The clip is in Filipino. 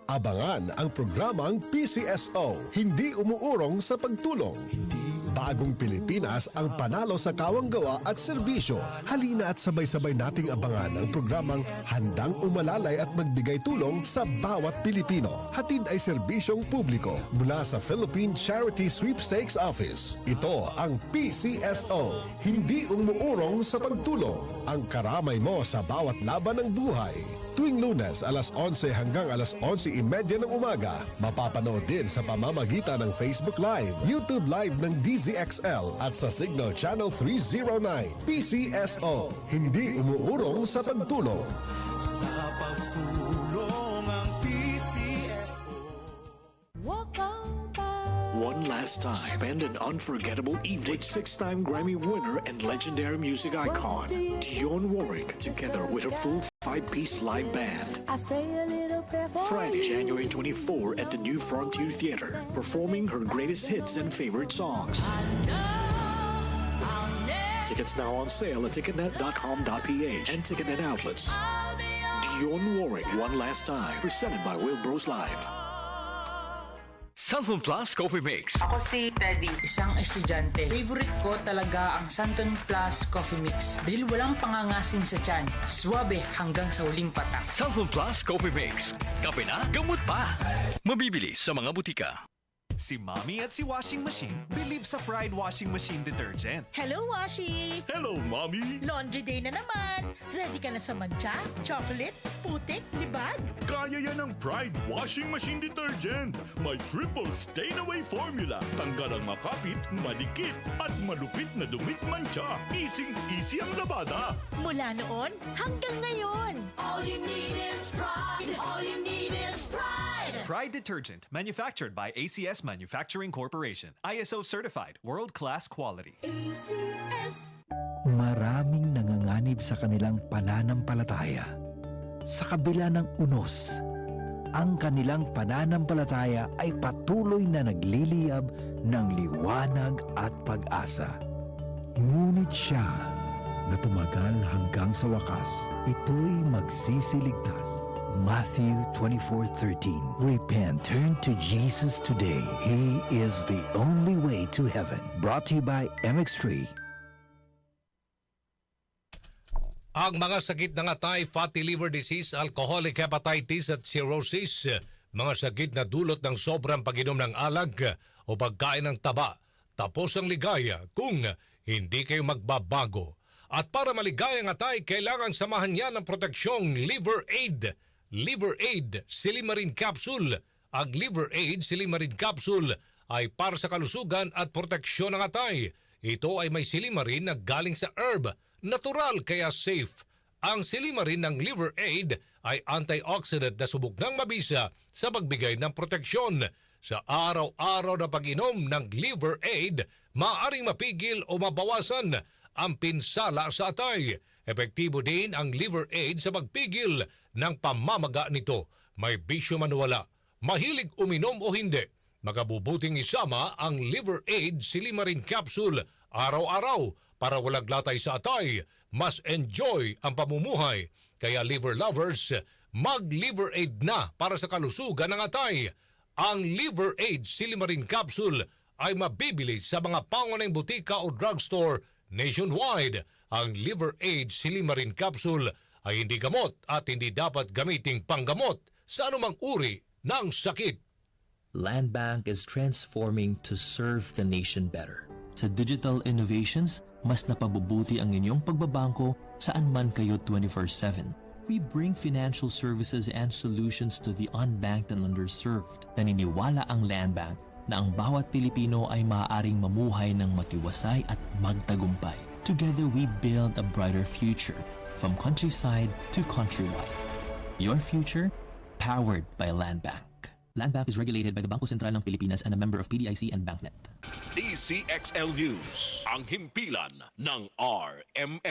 Abangan ang programang PCSO, Hindi Umuurong sa Pagtulong. Bagong Pilipinas ang panalo sa kawanggawa at serbisyo. Halina at sabay-sabay nating abangan ang programang handang umalalay at magbigay tulong sa bawat Pilipino. Hatid ay serbisyong publiko mula sa Philippine Charity Sweepstakes Office. Ito ang PCSO, Hindi Umuurong sa Pagtulong. Ang karamay mo sa bawat laban ng buhay. Tuwing Lunes, alas 11 hanggang alas 11:30 ng umaga. Mapapanood din sa pamamagitan ng Facebook Live, YouTube Live ng DZXL at sa Signal Channel 309. PCSO, Hindi Umuurong sa Pagtulong. Sa pagtulong ang PCSO. One last time, spend an unforgettable evening with six-time Grammy winner and legendary music icon, Dionne Warwick, together with her full five-piece live band. Friday, January 24 at the New Frontier Theater, performing her greatest hits and favorite songs. Tickets now on sale at ticketnet.com.ph and Ticketnet outlets. Dionne Warwick, One Last Time, presented by Wilbros Live. Santon Plus Coffee Mix. Ako si Teddy, isang estudyante. Favorite ko talaga ang Santon Plus Coffee Mix dahil walang pangangasim sa tiyan. Suwabe hanggang sa huling patak. Santon Plus Coffee Mix. Kape na, gamot pa. Mabibili sa mga butika. Si Mommy at si Washing Machine believe sa Pride Washing Machine Detergent. Hello, Washi! Hello, Mommy! Laundry day na naman! Ready ka na sa mancha, chocolate, putik, libag? Kaya yan ang Pride Washing Machine Detergent. May triple stain-away formula. Tanggal ang makapit, madikit, at malupit na dumit mancha. Easy ang labada. Mula noon hanggang ngayon. All you need is pride. All you need is pride. Pride Detergent, manufactured by ACS Manufacturing Corporation. ISO certified, world-class quality. ACS. Maraming nanganganib sa kanilang pananampalataya. Sa kabila ng unos, ang kanilang pananampalataya ay patuloy na nagliliyab ng liwanag at pag-asa. Ngunit siya na tumagal hanggang sa wakas, ito'y magsisiligtas. Matthew 24:13. Repent, turn to Jesus today. He is the only way to heaven. Brought to you by MX3. Ang mga sakit ng atay, fatty liver disease, alcoholic hepatitis at cirrhosis, mga sakit na dulot ng sobrang pag-inom ng alag o pagkain ng taba, tapos ang ligaya kung hindi kayo magbabago. At para maligaya ang atay, kailangan samahan niya ng proteksyong Liver Aid. Liver Aid Silimarin Capsule. Ang Liver Aid Silimarin Capsule ay para sa kalusugan at proteksyon ng atay. Ito ay may silimarin na galing sa herb, natural kaya safe. Ang silimarin ng Liver Aid ay antioxidant na subok ng mabisa sa pagbigay ng proteksyon. Sa araw-araw na pag-inom ng Liver Aid, maaaring mapigil o mabawasan ang pinsala sa atay. Epektibo din ang Liver Aid sa pagpigil ng pamamaga nito. May bisyo man wala, mahilig uminom o hindi, makabubuting isama ang Liver Aid Silimarin Capsule araw-araw para walang latay sa atay. Mas enjoy ang pamumuhay. Kaya liver lovers, mag-Liver Aid na para sa kalusugan ng atay. Ang Liver Aid Silimarin Capsule ay mabibili sa mga pangunahing butika o drugstore nationwide. Ang Liver Aid Silimarin Capsule ay hindi gamot at hindi dapat gamiting panggamot sa anumang uri ng sakit. Land Bank is transforming to serve the nation better. Sa digital innovations, mas napabubuti ang inyong pagbabangko saan man kayo 24/7. We bring financial services and solutions to the unbanked and underserved. Naniniwala ang Land Bank na ang bawat Pilipino ay maaaring mamuhay ng matiwasay at magtagumpay. Together we build a brighter future, from countryside to countrywide. Your future, powered by Land Bank. Land Bank is regulated by the Bangko Sentral ng Pilipinas and a member of PDIC and BancNet. DCXL News, ang himpilan ng RMN.